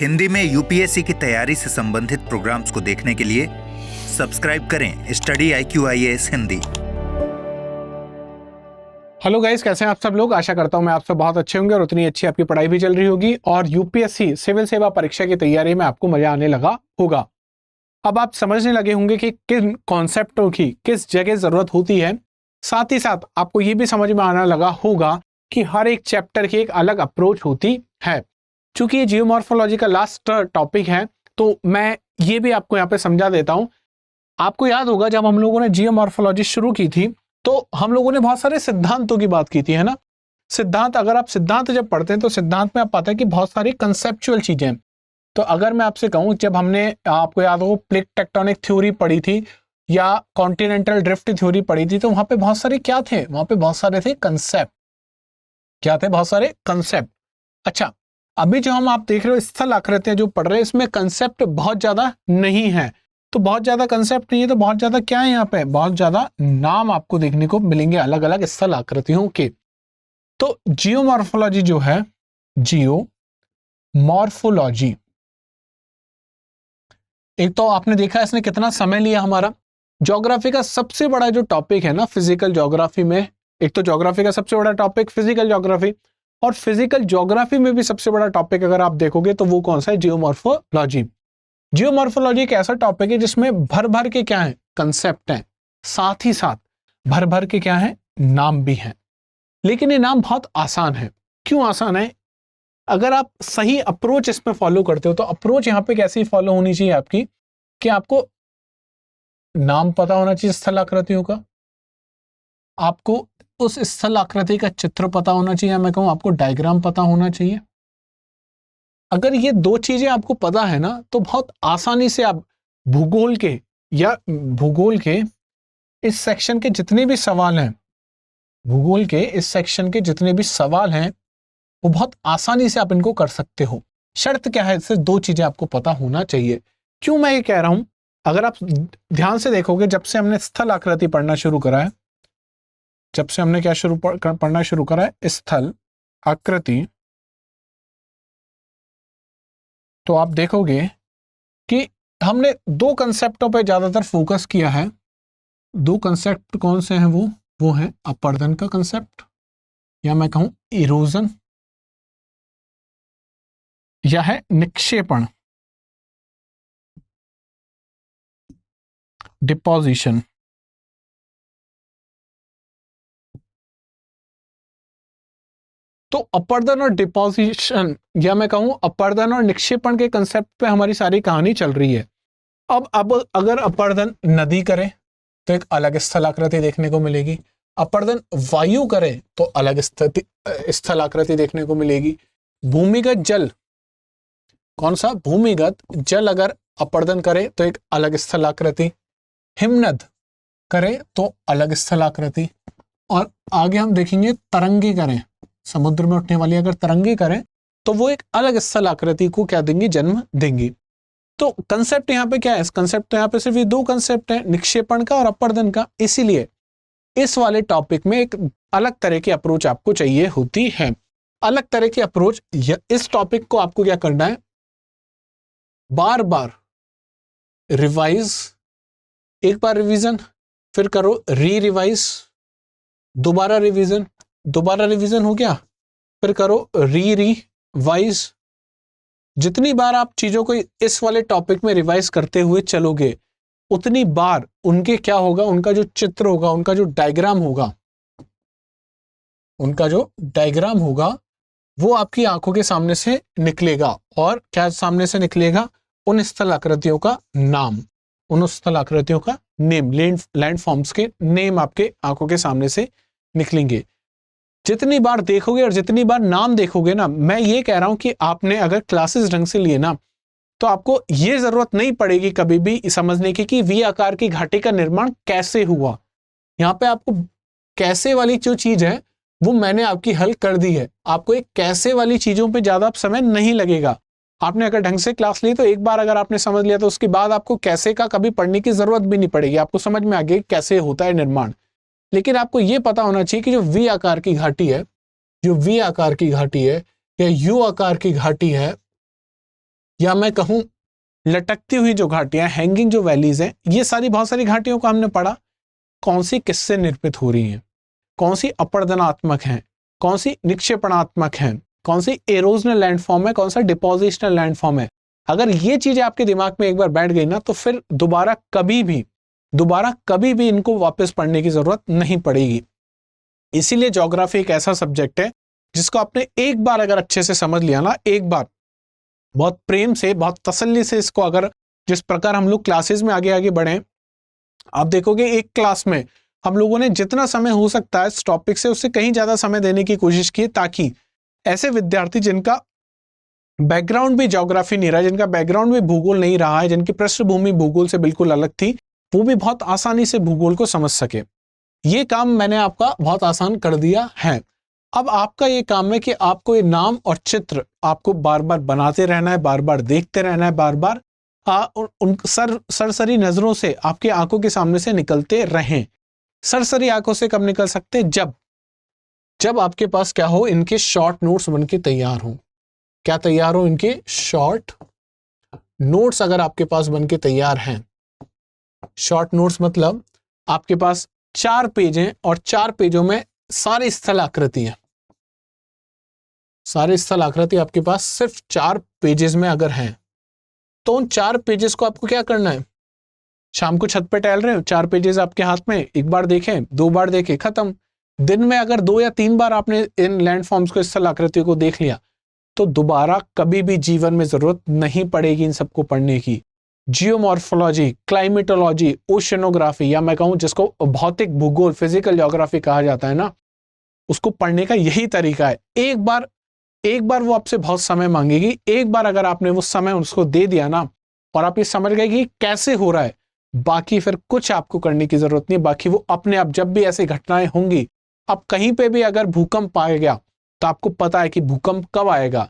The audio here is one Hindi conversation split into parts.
हिंदी में यूपीएससी की तैयारी से संबंधित प्रोग्राम्स को देखने के लिए सब्सक्राइब करें study IQ IAS Hindi. Hello guys, कैसे हैं आप सब लोग। आशा करता हूं मैं आप सब बहुत अच्छे होंगे और उतनी अच्छी आपकी पढ़ाई भी चल रही होगी और यूपीएससी सिविल सेवा परीक्षा की तैयारी में आपको मजा आने लगा होगा। अब आप समझने लगे होंगे कि किन कॉन्सेप्टों की किस जगह जरूरत होती है। साथ ही साथ आपको ये भी समझ में आने लगा होगा कि हर एक चैप्टर की एक अलग अप्रोच होती है। चूंकि ये जियोमॉर्फोलॉजी का लास्ट टॉपिक है तो मैं ये भी आपको यहाँ पे समझा देता हूँ। आपको याद होगा जब हम लोगों ने जियोमॉर्फोलॉजी शुरू की थी तो हम लोगों ने बहुत सारे सिद्धांतों की बात की थी, है ना। सिद्धांत, अगर आप सिद्धांत जब पढ़ते हैं तो सिद्धांत में आप पाते हैं कि बहुत सारी कंसेप्चुअल चीजें। तो अगर मैं आपसे कहूं, जब हमने आपको याद हो प्लेट टेक्टोनिक थ्योरी पढ़ी थी या कॉन्टिनेंटल ड्रिफ्ट थ्योरी पढ़ी थी, तो वहां पे बहुत सारे क्या थे, वहां पे बहुत सारे थे कंसेप्ट। क्या थे? बहुत सारे कंसेप्ट। अच्छा, अभी जो हम आप देख रहे हो स्थल आकृतियां जो पढ़ रहे हैं, इसमें कंसेप्ट बहुत ज्यादा नहीं है। तो बहुत ज्यादा कंसेप्ट नहीं है तो बहुत ज्यादा क्या है, यहाँ पे बहुत ज्यादा नाम आपको देखने को मिलेंगे अलग अलग स्थल आकृतियों के। तो जियोमॉर्फोलॉजी जो है, जियोमॉर्फोलॉजी, एक तो आपने देखा इसने कितना समय लिया हमारा। ज्योग्राफी का सबसे बड़ा जो टॉपिक है ना फिजिकल ज्योग्राफी में, एक तो ज्योग्राफी का सबसे बड़ा टॉपिक फिजिकल ज्योग्राफी, और फिजिकल ज्योग्राफी में भी सबसे बड़ा टॉपिक अगर आप देखोगे तो वो कौन सा है, जियोमॉर्फोलॉजी। जियोमॉर्फोलॉजी एक ऐसा टॉपिक है जिसमें भर भर के क्या है, कंसेप्ट हैं, साथ ही साथ भर भर के क्या है, नाम भी हैं। लेकिन ये नाम बहुत आसान है। क्यों आसान है? अगर आप सही अप्रोच इसमें फॉलो करते हो तो अप्रोच यहां पे कैसी फॉलो होनी चाहिए आपकी कि आपको नाम पता होना चाहिए स्थल आकृतियों का, आपको उस स्थल आकृति का चित्र पता होना चाहिए, मैं कहूं आपको डायग्राम पता होना चाहिए। अगर ये दो चीजें आपको पता है ना तो बहुत आसानी से आप भूगोल के इस सेक्शन के जितने भी सवाल हैं, भूगोल के इस सेक्शन के जितने भी सवाल हैं वो बहुत आसानी से आप इनको कर सकते हो। शर्त क्या है, इससे दो चीजें आपको पता होना चाहिए। क्यों मैं ये कह रहा हूं? अगर आप ध्यान से देखोगे, जब से हमने स्थल आकृति पढ़ना शुरू करा है, जब से हमने क्या पढ़ना शुरू करा है, स्थल आकृति, तो आप देखोगे कि हमने दो कंसेप्टों पर ज्यादातर फोकस किया है। दो कंसेप्ट कौन से हैं? वो है अपर्दन का कंसेप्ट, या मैं कहूं इरोजन, या है निक्षेपण, डिपोजिशन। तो अपर्दन और डिपोजिशन, या मैं कहूं अपर्दन और निक्षेपण के कंसेप्ट पे हमारी सारी कहानी चल रही है। अब अगर अपर्दन नदी करे तो एक अलग स्थलाकृति देखने को मिलेगी, अपर्दन वायु करे तो अलग स्थलाकृति देखने को मिलेगी, भूमिगत जल, कौन सा, भूमिगत जल अगर अपर्दन करे तो एक अलग स्थलाकृति, हिमनद करे तो अलग स्थलाकृति, और आगे हम देखेंगे तरंगे करें, समुद्र में उठने वाली अगर तरंगे करें तो वो एक अलग स्थलाकृति को क्या देंगी, जन्म देंगी। तो कंसेप्ट यहाँ पे क्या है, कंसेप्ट तो यहाँ पे सिर्फ ये दो कंसेप्ट है, निक्षेपण का और अपर्दन का। इसीलिए इस वाले टॉपिक में एक अलग तरह की अप्रोच आपको चाहिए होती है। अलग तरह की अप्रोच, इस टॉपिक को आपको क्या करना है, बार बार रिवाइज, एक बार रिवीजन, फिर करो रिवाइज, दोबारा रिवीजन हो गया, फिर करो रिवाइज। जितनी बार आप चीजों को इस वाले टॉपिक में रिवाइज करते हुए चलोगे उतनी बार उनके क्या होगा, उनका जो चित्र होगा, उनका जो डायग्राम होगा वो आपकी आंखों के सामने से निकलेगा। और क्या सामने से निकलेगा, उन स्थल आकृतियों का नाम, उन स्थल आकृतियों का नेम, लैंड फॉर्म्स के नेम आपके आंखों के सामने से निकलेंगे। जितनी बार देखोगे और जितनी बार नाम देखोगे ना, मैं ये कह रहा हूं कि आपने अगर क्लासेस ढंग से लिए ना तो आपको ये जरूरत नहीं पड़ेगी कभी भी समझने की कि वी आकार की घाटी का निर्माण कैसे हुआ। यहाँ पे आपको कैसे वाली जो चीज है वो मैंने आपकी हल कर दी है। आपको एक कैसे वाली चीजों पे ज्यादा समय नहीं लगेगा। आपने अगर ढंग से क्लास ली तो एक बार अगर आपने समझ लिया तो उसके बाद आपको कैसे का कभी पढ़ने की जरूरत भी नहीं पड़ेगी, आपको समझ में आ गया कैसे होता है निर्माण। लेकिन आपको यह पता होना चाहिए कि जो वी आकार की घाटी है, जो वी आकार की घाटी है या यू आकार की घाटी है, या मैं कहूँ लटकती हुई जो घाटियां, हैंगिंग जो वैलीज हैं, ये सारी बहुत सारी घाटियों को हमने पढ़ा। कौन सी किससे निर्मित हो रही हैं, कौन सी अपरदनात्मक हैं, कौन सी निक्षेपणात्मक हैं, कौन सी एरोजनल लैंडफॉर्म है, कौन सा डिपोजिशनल लैंडफॉर्म है। अगर ये चीजें आपके दिमाग में एक बार बैठ गई ना, तो फिर दोबारा कभी भी इनको वापस पढ़ने की जरूरत नहीं पड़ेगी। इसीलिए ज्योग्राफी एक ऐसा सब्जेक्ट है जिसको आपने एक बार अगर अच्छे से समझ लिया ना, एक बार बहुत प्रेम से, बहुत तसल्ली से इसको, अगर जिस प्रकार हम लोग क्लासेस में आगे आगे बढ़े, आप देखोगे एक क्लास में हम लोगों ने जितना समय हो सकता है इस टॉपिक से उससे कहीं ज्यादा समय देने की कोशिश की, ताकि ऐसे विद्यार्थी जिनका बैकग्राउंड भी ज्योग्राफी नहीं रहा, जिनका बैकग्राउंड भी भूगोल नहीं रहा है, जिनकी पृष्ठभूमि भूगोल से बिल्कुल अलग थी, वो भी बहुत आसानी से भूगोल को समझ सके। ये काम मैंने आपका बहुत आसान कर दिया है। अब आपका ये काम है कि आपको ये नाम और चित्र आपको बार बार बनाते रहना है, बार बार देखते रहना है, बार बार उन सरसरी नजरों से आपकी आंखों के सामने से निकलते रहें। सरसरी आंखों से कब निकल सकते? जब आपके पास क्या हो, इनके शॉर्ट नोट्स बनके तैयार हो। क्या तैयार हो? इनके शॉर्ट नोट्स अगर आपके पास बनके तैयार हैं। शॉर्ट नोट्स मतलब आपके पास 4 पेज हैं और 4 पेजों में सारी स्थल आकृति है। सारे स्थल आकृति आपके पास सिर्फ 4 पेजेस में अगर हैं, तो उन 4 पेजेस को आपको क्या करना है? शाम को छत पे टहल रहे हो, 4 पेजेस आपके हाथ में, एक बार देखें, 2 बार देखें, खत्म। दिन में अगर 2 या 3 बार आपने इन लैंडफॉर्म्स को, स्थल आकृतियों को देख लिया, तो दोबारा कभी भी जीवन में जरूरत नहीं पड़ेगी इन सबको पढ़ने की। जियोमॉर्फोलॉजी, क्लाइमेटोलॉजी, ओशनोग्राफी, या मैं कहूं जिसको भौतिक भूगोल, फिजिकल ज्योग्राफी कहा जाता है ना, उसको पढ़ने का यही तरीका है। एक बार वो आपसे बहुत समय मांगेगी। एक बार अगर आपने वो समय उसको दे दिया ना, और आप ये समझ गए कि कैसे हो रहा है, बाकी फिर कुछ आपको करने की जरूरत नहीं। बाकी वो अपने आप, जब भी ऐसी घटनाएं होंगी, अब कहीं पे भी अगर भूकंप आ गया तो आपको पता है कि भूकंप कब आएगा,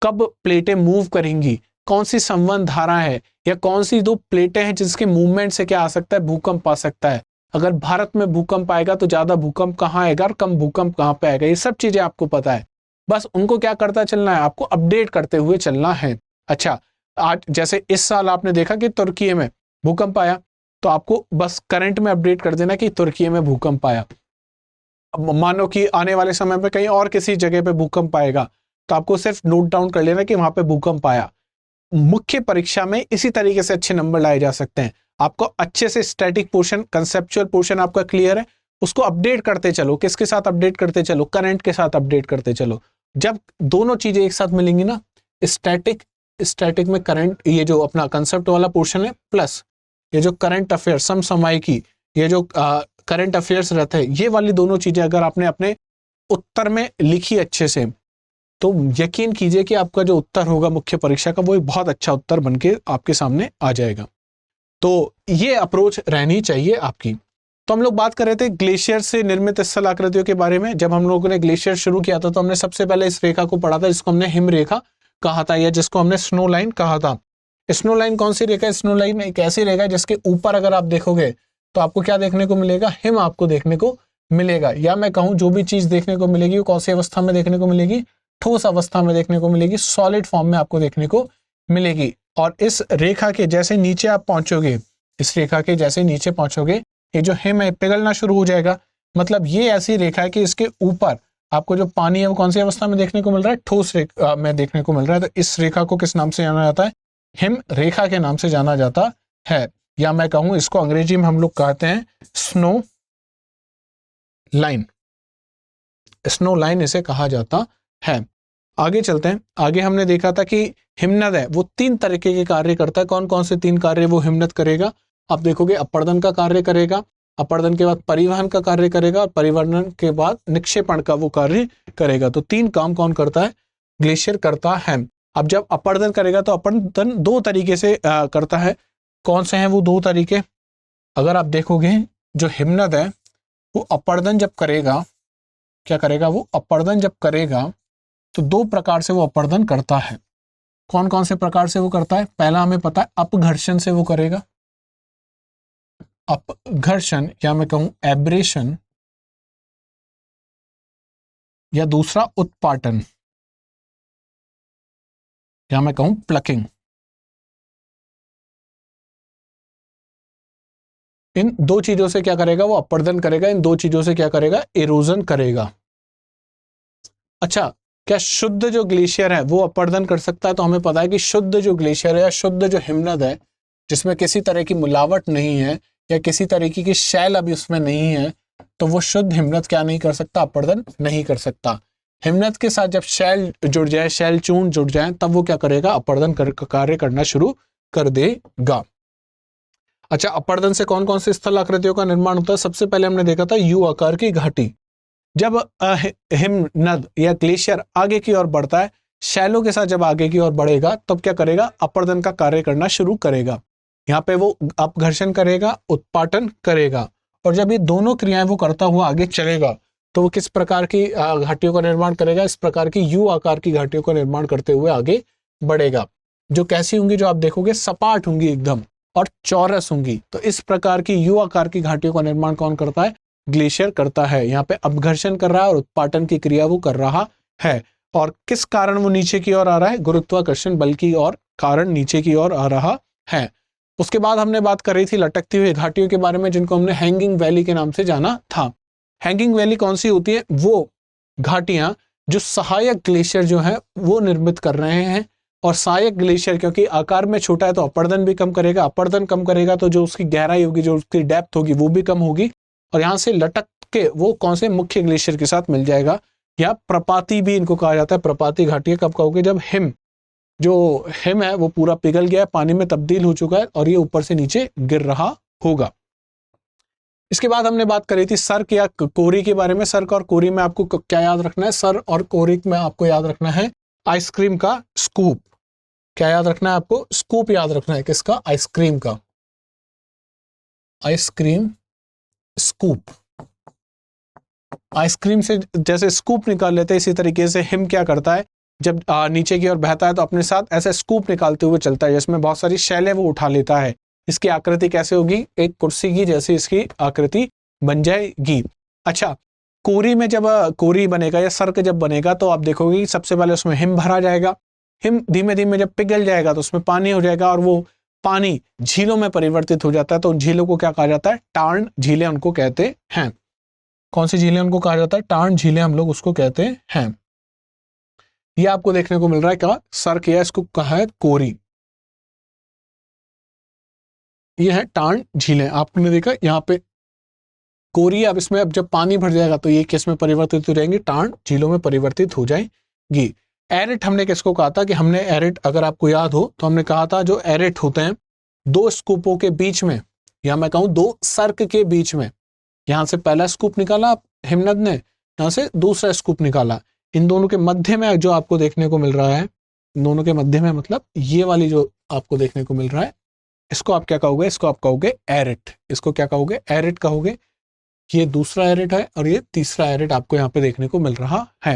कब प्लेटें मूव करेंगी, कौन सी संवहन धारा है, या कौन सी 2 प्लेटें हैं जिसके मूवमेंट से क्या आ सकता है, भूकंप आ सकता है। अगर भारत में भूकंप आएगा तो ज्यादा भूकंप कहाँ आएगा और कम भूकंप कहाँ पे आएगा, ये सब चीजें आपको पता है। बस उनको क्या करता चलना है, आपको अपडेट करते हुए चलना है। अच्छा, आज जैसे इस साल आपने देखा कि तुर्की में भूकंप आया, तो आपको बस करंट में अपडेट कर देना कि तुर्की में भूकंप आया। अब मानो कि आने वाले समय पे कहीं और किसी जगह पे भूकंप आएगा, तो आपको सिर्फ नोट डाउन कर लेना कि वहां पे भूकंप आया। मुख्य परीक्षा में इसी तरीके से अच्छे नंबर लाए जा सकते हैं। आपको अच्छे से स्टैटिक पोर्शन, कंसेप्चुअल पोर्शन आपका क्लियर है, उसको अपडेट करते चलो। किसके साथ अपडेट करते चलो? करंट के साथ अपडेट करते चलो। जब दोनों चीजें एक साथ मिलेंगी ना, स्टैटिक में करंट, ये जो अपना कंसेप्ट वाला पोर्शन है, प्लस ये जो करंट अफेयर, समसामयिकी, ये जो करंट अफेयर्स रहते हैं, ये वाली दोनों चीजें अगर आपने अपने उत्तर में लिखी अच्छे से, तो यकीन कीजिए कि आपका जो उत्तर होगा मुख्य परीक्षा का, वो एक बहुत अच्छा उत्तर बनके आपके सामने आ जाएगा। तो ये अप्रोच रहनी चाहिए आपकी। तो हम लोग बात कर रहे थे ग्लेशियर से निर्मित स्थल आकृतियों के बारे में। जब हम लोगों ने ग्लेशियर शुरू किया था, तो हमने सबसे पहले इस रेखा को पढ़ा था, जिसको हमने हिम रेखा कहा था, या जिसको हमने स्नो लाइन कहा था। स्नो लाइन कौन सी रेखा है? स्नो लाइन एक ऐसी रेखा है जिसके ऊपर अगर आप देखोगे तो आपको क्या देखने को मिलेगा? हिम आपको देखने को मिलेगा। या मैं कहूँ जो भी चीज देखने को मिलेगी वो कौन सी अवस्था में देखने को मिलेगी? ठोस अवस्था में देखने को मिलेगी, सॉलिड फॉर्म में आपको देखने को मिलेगी। और इस रेखा के जैसे नीचे आप पहुंचोगे, इस रेखा के जैसे नीचे पहुंचोगे, ये जो हिम है पिघलना शुरू हो जाएगा। मतलब ये ऐसी रेखा है कि इसके ऊपर आपको जो पानी है वो कौन सी अवस्था में देखने को मिल रहा है? ठोस रेखा में देखने को मिल रहा है। तो इस रेखा को किस नाम से जाना जाता है? हिम रेखा के नाम से जाना जाता है। या मैं कहूं इसको अंग्रेजी में हम लोग कहते हैं स्नो लाइन। स्नो लाइन इसे कहा जाता है। आगे चलते हैं। आगे हमने देखा था कि हिमनद है वो 3 तरीके के कार्य करता है। कौन कौन से 3 कार्य वो हिमनद करेगा? आप देखोगे अपर्दन का कार्य करेगा, अपर्दन के बाद परिवहन का कार्य करेगा, और परिवहन के बाद निक्षेपण का वो कार्य करेगा। तो 3 काम कौन करता है? ग्लेशियर करता है। अब जब अपर्दन करेगा तो अपर्दन 2 तरीके से करता है। कौन से हैं वो 2 तरीके? अगर आप देखोगे जो हिमनद है वो अपर्दन जब करेगा, क्या करेगा? वो अपर्दन जब करेगा तो 2 प्रकार से वो अपर्दन करता है। कौन कौन से प्रकार से वो करता है? पहला हमें पता है अपघर्षण से वो करेगा, अपघर्षण, या मैं कहूं एब्रेशन, या दूसरा उत्पाटन, या मैं कहूं प्लकिंग। इन दो चीजों से क्या करेगा, वो अपर्दन करेगा, इन दो चीजों से क्या करेगा, इरोजन करेगा। अच्छा, क्या शुद्ध जो ग्लेशियर है वो अपर्दन कर सकता है? तो हमें पता है कि शुद्ध जो ग्लेशियर है या शुद्ध जो हिमनद है, जिसमें किसी तरह की मिलावट नहीं है या किसी तरीके की शैल अभी उसमें नहीं है, तो वो शुद्ध हिमनद क्या नहीं कर सकता, अपर्दन नहीं कर सकता। हिमनद के साथ जब शैल जुड़ जाए, शैल चूर्ण जुड़ जाए, तब वो क्या करेगा, अपर्दन कार्य करना शुरू कर देगा। अच्छा, अपर्दन से कौन कौन से स्थल आकृतियों का निर्माण होता है? सबसे पहले हमने देखा था यू आकार की घाटी। जब हिमनद या ग्लेशियर आगे की ओर बढ़ता है, शैलों के साथ जब आगे की ओर बढ़ेगा, तब क्या करेगा, अपर्दन का कार्य करना शुरू करेगा। यहाँ पे वो अपघर्षण करेगा, उत्पाटन करेगा, और जब ये दोनों क्रियाएं वो करता हुआ आगे चलेगा, तो वो किस प्रकार की घाटियों का निर्माण करेगा, इस प्रकार की यू आकार की घाटियों का निर्माण करते हुए आगे बढ़ेगा, जो कैसी होंगी, जो आप देखोगे सपाट होंगी एकदम और चौरस होंगी। तो इस प्रकार की यू आकार की घाटियों का निर्माण कौन करता है, ग्लेशियर करता है। यहाँ पे अपघर्षण कर रहा है और उत्पाटन की क्रिया वो कर रहा है। और किस कारण वो नीचे की ओर आ रहा है, गुरुत्वाकर्षण बल की और कारण नीचे की ओर आ रहा है। उसके बाद हमने बात कर रही थी लटकती हुई घाटियों के बारे में, जिनको हमने हैंगिंग वैली के नाम से जाना था। हैंगिंग वैली कौन सी होती है, वो घाटियां जो सहायक ग्लेशियर जो है वो निर्मित कर रहे हैं। और सहायक ग्लेशियर क्योंकि आकार में छोटा है तो अपर्दन भी कम करेगा, अपर्दन कम करेगा तो जो उसकी गहराई होगी, जो उसकी डेप्थ होगी, वो भी कम होगी, और यहाँ से लटक के वो कौन से मुख्य ग्लेशियर के साथ मिल जाएगा, या प्रपाती भी इनको कहा जाता है। प्रपाती घाटियां कब कहोगे, जब जो हिम है वो पूरा पिघल गया है, पानी में तब्दील हो चुका है और ये ऊपर से नीचे गिर रहा होगा। इसके बाद हमने बात करी थी सर्क या कोरी के बारे में। सर्क और कोरी में आपको क्या याद रखना है, सर और कोरी में आपको याद रखना है आइसक्रीम का स्कूप। क्या याद रखना है आपको, स्कूप याद रखना है, किसका, आइसक्रीम का, आइसक्रीम स्कूप। आइसक्रीम से जैसे स्कूप निकाल लेते हैं, इसी तरीके से हिम क्या करता है, जब नीचे की ओर बहता है तो अपने साथ ऐसे स्कूप निकालते हुए चलता है, जिसमें बहुत सारी शैलें वो उठा लेता है। इसकी आकृति कैसे होगी, एक कुर्सी की जैसी इसकी आकृति बन जाएगी। अच्छा, कोरी में जब कोरी बनेगा या सर्क जब बनेगा, तो आप देखोगे सबसे पहले उसमें हिम भरा जाएगा। हिम धीमे धीमे जब पिघल जाएगा तो उसमें पानी हो जाएगा, और वो पानी झीलों में परिवर्तित हो जाता है। तो उन झीलों को क्या कहा जाता है, टार्न झीलें उनको कहते हैं। कौन सी झीलें उनको कहा जाता है, टार्न झीलें हम लोग उसको कहते हैं। ये आपको देखने को मिल रहा है क्या, सर्क, या इसको कहा है कोरी। ये है टार्न झीलें, आपने देखा यहाँ पे कोरी। अब इसमें अब जब पानी भर जाएगा तो ये किस में परिवर्तित हो जाएंगे, टार्न झीलों में परिवर्तित हो जाएंगी। एरिट हमने किसको कहा था, कि हमने एरिट, अगर आपको याद हो तो हमने कहा था जो एरिट होते हैं दो स्कूपों के बीच में, या मैं कहूं दो सर्क के बीच में, यहां से पहला स्कूप निकाला हिमनद ने, यहां से दूसरा स्कूप निकाला, इन दोनों के मध्य में जो आपको देखने को मिल रहा है, इन दोनों के मध्य में मतलब ये वाली जो आपको देखने को मिल रहा है, इसको आप क्या कहोगे, इसको आप कहोगे एरिट। इसको क्या कहोगे, एरिट कहोगे। ये दूसरा एरिट है और ये तीसरा एरिट आपको यहाँ पे देखने को मिल रहा है।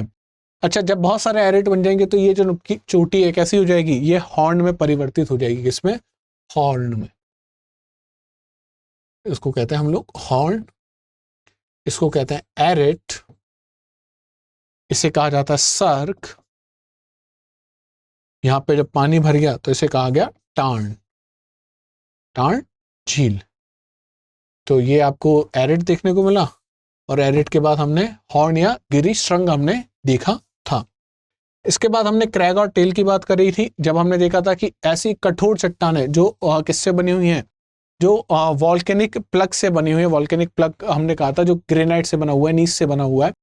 अच्छा, जब बहुत सारे एरिट बन जाएंगे तो ये जो चोटी है कैसी हो जाएगी, ये हॉर्न में परिवर्तित हो जाएगी। किसमें, हॉर्न में। इसको कहते हैं हम लोग हॉर्न, इसको कहते हैं एरिट, इसे कहा जाता है सर्क। यहां पे जब पानी भर गया तो इसे कहा गया टार्न, टार्न झील। तो ये आपको एरिट देखने को मिला, और एरिट के बाद हमने हॉर्न या गिरी श्रृंग हमने देखा था। इसके बाद हमने क्रैग और टेल की बात करी थी, जब हमने देखा था कि ऐसी कठोर चट्टानें जो किससे बनी हुई हैं, जो वॉल्केनिक प्लग से बनी हुई है। वॉल्केनिक प्लग हमने कहा था जो ग्रेनाइट से बना हुआ है, नीस से बना हुआ है,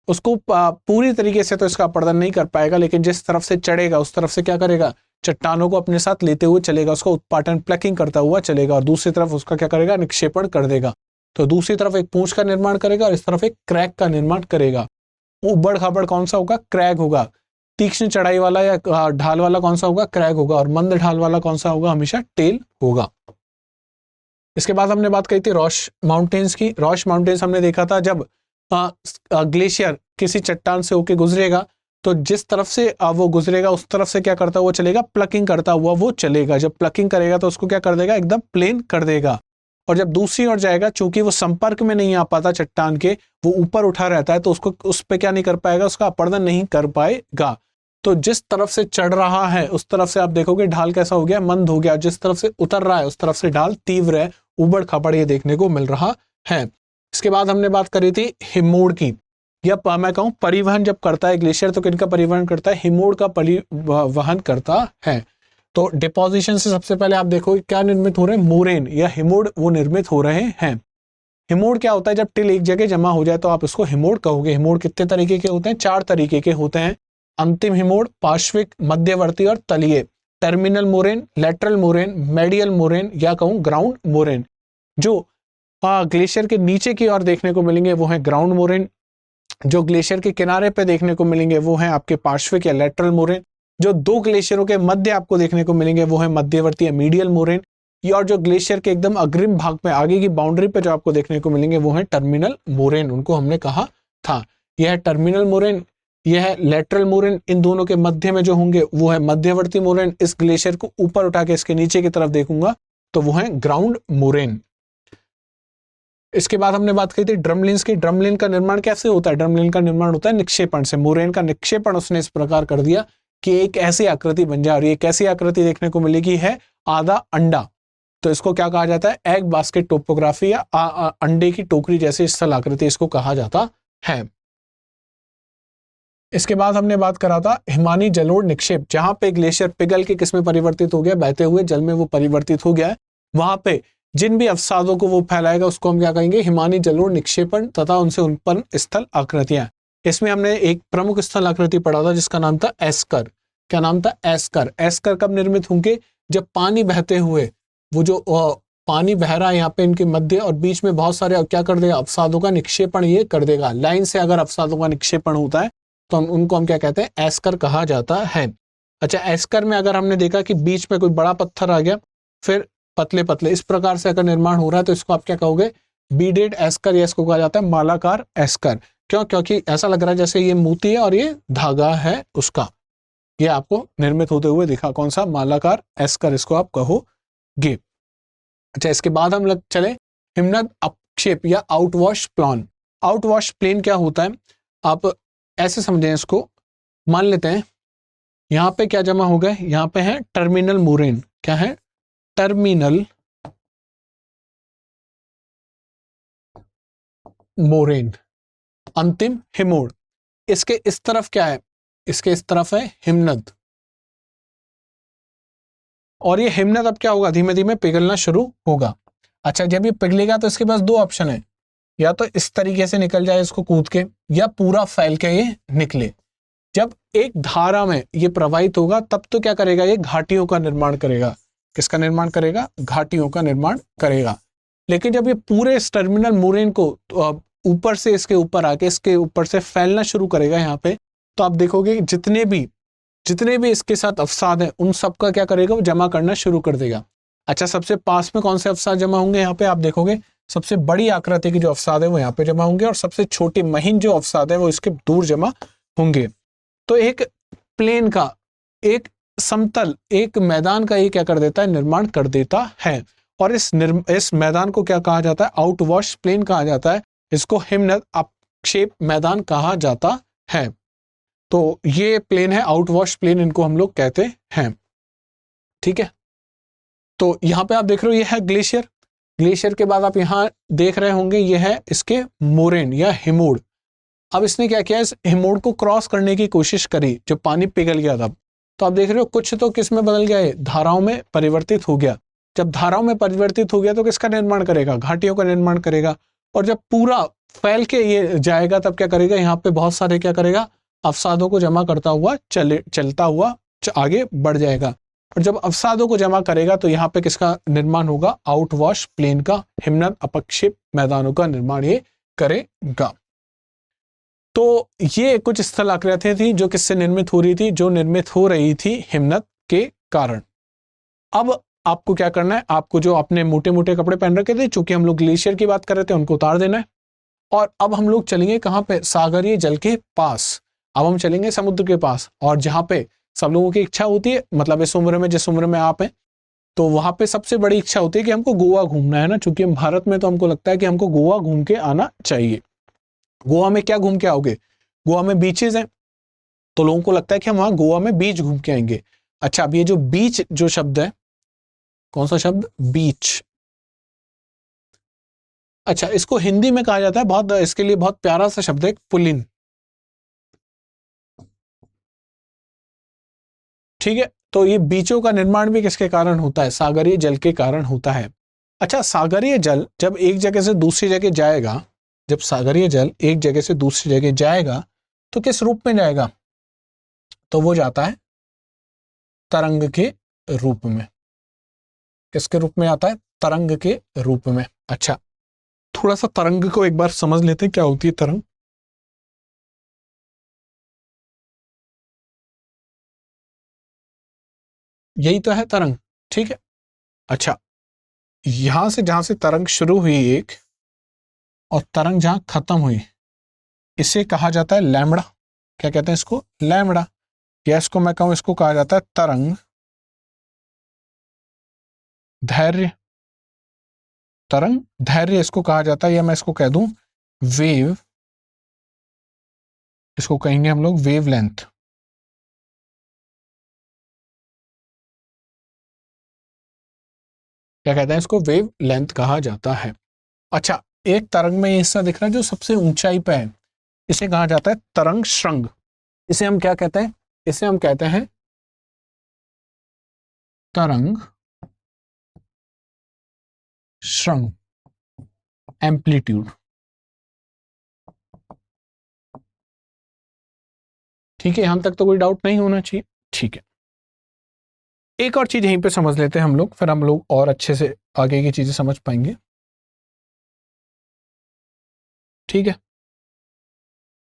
उसको पूरी तरीके से तो इसका अपर्दन नहीं कर पाएगा, लेकिन जिस तरफ से चढ़ेगा उस तरफ से क्या करेगा, चट्टानों को अपने साथ लेते हुए चलेगा, उसका उत्पाटन प्लकिंग करता हुआ चलेगा, और दूसरी तरफ उसका क्या करेगा, निक्षेपण कर देगा। तो दूसरी तरफ एक पूंछ का निर्माण करेगा और इस तरफ एक क्रैग का निर्माण करेगा। ऊबड़ खाबड़ कौन सा होगा, क्रैग होगा। तीक्ष्ण चढ़ाई वाला या ढाल वाला कौन सा होगा, क्रैग होगा। और मंद ढाल वाला कौन सा होगा, हमेशा टेल होगा। इसके बाद हमने बात करी थी रॉश माउंटेन्स की। रॉश माउंटेन्स हमने देखा था जब ग्लेशियर किसी चट्टान से होके गुजरेगा, तो जिस तरफ से वो गुजरेगा उस तरफ से क्या करता हुआ चलेगा, प्लकिंग करता हुआ वो चलेगा। जब प्लकिंग करेगा तो उसको क्या कर देगा, एकदम प्लेन कर देगा। और जब दूसरी ओर जाएगा, चूंकि वो संपर्क में नहीं आ पाता चट्टान के, वो ऊपर उठा रहता है, तो उसको उस पे क्या नहीं कर पाएगा, उसका अपर्दन नहीं कर पाएगा। तो जिस तरफ से चढ़ रहा है उस तरफ से आप देखोगे ढाल कैसा हो गया, मंद हो गया। जिस तरफ से उतर रहा है उस तरफ से ढाल तीव्र है, उबड़ खाबड़ ये देखने को मिल रहा है। इसके बाद हमने बात करी थी हिमोड की, या मैं कहूँ परिवहन जब करता है ग्लेशियर तो किनका परिवहन करता है, हिमोड का परिवहन करता है। तो डिपोजिशन से सबसे पहले आप देखो क्या निर्मित हो रहे हैं, मोरेन या हिमोड वो निर्मित हो रहे हैं। हिमोड क्या होता है, जब टिल एक जगह जमा हो जाए तो आप इसको हिमोड कहोगे। हिमोड कितने तरीके के होते हैं, 4 तरीके के होते हैं, अंतिम हिमोड, पार्श्विक, मध्यवर्ती और तलीय। Terminal moraine, lateral moraine, medial moraine या कहूँ ग्राउंड मोरेन। जो ग्लेशियर के नीचे की ओर देखने को मिलेंगे वो है ग्राउंड मोरेन, जो ग्लेशियर के किनारे पे देखने को मिलेंगे वो है आपके पार्श्विक या लेटरल मोरेन, जो 2 ग्लेशियरों के मध्य आपको देखने को मिलेंगे वो है मध्यवर्ती या मीडियल मोरेन, और जो ग्लेशियर के एकदम अग्रिम भाग में आगे की बाउंड्री पे जो आपको देखने को मिलेंगे वो है टर्मिनल मोरेन, उनको हमने कहा था। यह है टर्मिनल मोरेन, यह है लेटरल मोरेन, इन दोनों के मध्य में जो होंगे वो है मध्यवर्ती मोरेन। इस ग्लेशियर को ऊपर उठा के इसके नीचे की तरफ देखूंगा तो वो है ग्राउंड मोरेन। इसके बाद हमने बात की थी ड्रमलिन्स की। ड्रमलिन का निर्माण कैसे होता है, ड्रमलिन का निर्माण होता है निक्षेपण से। मोरेन का निक्षेपण उसने इस प्रकार कर दिया कि एक ऐसी आकृति बन जा रही है, कैसी आकृति देखने को मिलेगी है आधा अंडा, तो इसको क्या कहा जाता है, एग बास्केट टोपोग्राफी या अंडे की टोकरी जैसी स्थल आकृति इसको कहा जाता है। इसके बाद हमने बात करा था हिमानी जलोढ़ निक्षेप, जहां पे ग्लेशियर पिघल के किसमें परिवर्तित हो गया, बहते हुए जल में वो परिवर्तित हो गया है। वहां पे जिन भी अवसादों को वो फैलाएगा उसको हम क्या कहेंगे, हिमानी जलोढ़ निक्षेपण तथा उनसे उत्पन्न स्थल आकृतियां। इसमें हमने एक प्रमुख स्थल आकृति पढ़ा था जिसका नाम था एस्कर। क्या नाम था, एस्कर। एस्कर कब निर्मित होंगे, जब पानी बहते हुए वो जो पानी बह रहा है यहाँ पे इनके मध्य और बीच में बहुत सारे क्या कर देगा, अवसादों का निक्षेपण ये कर देगा। लाइन से अगर अवसादों का निक्षेपण होता है तो उनको हम क्या कहते हैं, एस्कर कहा जाता है। अच्छा, एस्कर में अगर हमने देखा कि बीच में कोई बड़ा पत्थर आ गया, फिर पतले पतले इस प्रकार से अगर निर्माण हो रहा है तो इसको आप क्या कहोगे, बीडेड एस्कर, या इसको कहा जाता है मालाकार एस्कर। क्यों, क्योंकि ऐसा लग रहा है जैसे ये मोती है और ये धागा है उसका, ये आपको निर्मित होते हुए दिखा। कौन सा, मालाकार एस्कर, इसको आप कहोगे। अच्छा, इसके बाद हम चले हिमनद अपक्षेप या आउटवॉश प्लान। आउटवॉश प्लेन क्या होता है, आप ऐसे समझें इसको, मान लेते हैं यहाँ पे क्या जमा हो गए, यहाँ पे है टर्मिनल मोरेन। क्या है, टर्मिनल मोरेन, अंतिम हिमोड। इसके इस तरफ क्या है, इसके इस तरफ है हिमनद, और ये हिमनद अब क्या होगा, धीमे धीमे पिघलना शुरू होगा। अच्छा, जब ये पिघलेगा तो इसके पास 2 ऑप्शन है, या तो इस तरीके से निकल जाए इसको कूद के, या पूरा फैल के ये निकले। जब एक धारा में ये प्रवाहित होगा तब तो क्या करेगा, ये घाटियों का निर्माण करेगा। किसका निर्माण करेगा, घाटियों का निर्माण करेगा। लेकिन जब ये पूरे इस टर्मिनल मोरेन को ऊपर से इसके ऊपर आके इसके ऊपर से फैलना शुरू करेगा यहाँ पे, तो आप देखोगे जितने भी इसके साथ अवसाद हैं उन सबका क्या करेगा, वो जमा करना शुरू कर देगा। अच्छा, सबसे पास में कौन से अवसाद जमा होंगे, यहाँ पे आप देखोगे सबसे बड़ी आकृति की जो अवसाद है वो यहाँ पे जमा होंगे, और सबसे छोटे महीन जो अवसाद है वो इसके दूर जमा होंगे। तो एक प्लेन का, एक समतल, एक मैदान का ये क्या कर देता है, निर्माण कर देता है। और इस मैदान को क्या कहा जाता है, आउटवॉश प्लेन कहा जाता है। इसको हिमनद अपक्षेप मैदान कहा जाता है। तो ये प्लेन है आउटवॉश प्लेन, इनको हम लोग कहते हैं। ठीक है, तो यहाँ पे आप देख रहे हो ये है ग्लेशियर। ग्लेशियर के बाद आप यहाँ देख रहे होंगे ये है इसके मोरेन या हिमोड। अब इसने क्या किया, इस हिमोड को क्रॉस करने की कोशिश करी जब पानी पिघल गया था। तो आप देख रहे हो कुछ तो किस में बदल गया है, धाराओं में परिवर्तित हो गया। जब धाराओं में परिवर्तित हो गया तो किसका निर्माण करेगा, घाटियों का निर्माण करेगा। और जब पूरा फैल के ये जाएगा तब क्या करेगा, यहाँ पे बहुत सारे क्या करेगा, अवसादों को जमा करता हुआ चलता हुआ आगे बढ़ जाएगा। और जब अवसादों को जमा करेगा तो यहाँ पे किसका निर्माण होगा, आउटवॉश प्लेन का, हिमनद अपक्षेप मैदानों का निर्माण ये करेगा। तो ये कुछ स्थल आकृतियां थी जो किससे निर्मित हो रही थी, जो निर्मित हो रही थी हिमनद के कारण। अब आपको क्या करना है, आपको जो अपने मोटे मोटे कपड़े पहन रखे थे, चूंकि हम लोग ग्लेशियर की बात कर रहे थे, उनको उतार देना है। और अब हम लोग चलेंगे कहाँ पे, सागरीय जल के पास। अब हम चलेंगे समुद्र के पास, और जहाँ पे सब लोगों की इच्छा होती है, मतलब इस उम्र में, जिस उम्र में आप हैं, तो वहां पे सबसे बड़ी इच्छा होती है कि हमको गोवा घूमना है ना। चूंकि हम भारत में, तो हमको लगता है कि हमको गोवा घूम के आना चाहिए। गोवा में क्या घूम के आओगे, गोवा में बीचेस हैं, तो लोगों को लगता है कि हम वहां गोवा में बीच घूम के आएंगे। अच्छा, अब ये जो बीच जो शब्द है, कौन सा शब्द, बीच, अच्छा, इसको हिंदी में कहा जाता है, बहुत इसके लिए बहुत प्यारा सा शब्द है पुलिन। ठीक है, तो ये बीचों का निर्माण भी किसके कारण होता है? सागरीय जल के कारण होता है। अच्छा, सागरीय जल जब एक जगह से दूसरी जगह जाएगा, जब सागरीय जल एक जगह से दूसरी जगह जाएगा तो किस रूप में जाएगा? तो वो जाता है तरंग के रूप में। किसके रूप में आता है? तरंग के रूप में। अच्छा, थोड़ा सा तरंग को एक बार समझ लेते हैं, क्या होती है तरंग। यही तो है तरंग, ठीक है। अच्छा, यहां से जहां से तरंग शुरू हुई एक, और तरंग जहां खत्म हुई, इसे कहा जाता है लैम्बडा। क्या कहते हैं इसको? लैम्बडा। या इसको मैं कहूं, इसको कहा जाता है तरंग धैर्य। तरंग धैर्य इसको कहा जाता है, या मैं इसको कह दूं वेव, इसको कहेंगे हम लोग वेवलेंथ। क्या कहते हैं इसको? वेव लेंथ कहा जाता है। अच्छा, एक तरंग में ये हिस्सा दिख रहा है जो सबसे ऊंचाई पे है, इसे कहा जाता है तरंग श्रृंग। इसे हम क्या कहते हैं? इसे हम कहते हैं तरंग श्रृंग एम्पलीट्यूड। ठीक है, यहां तक तो कोई डाउट नहीं होना चाहिए। ठीक है, एक और चीज यहीं पे समझ लेते हैं हम लोग, फिर हम लोग और अच्छे से आगे की चीजें समझ पाएंगे। ठीक है,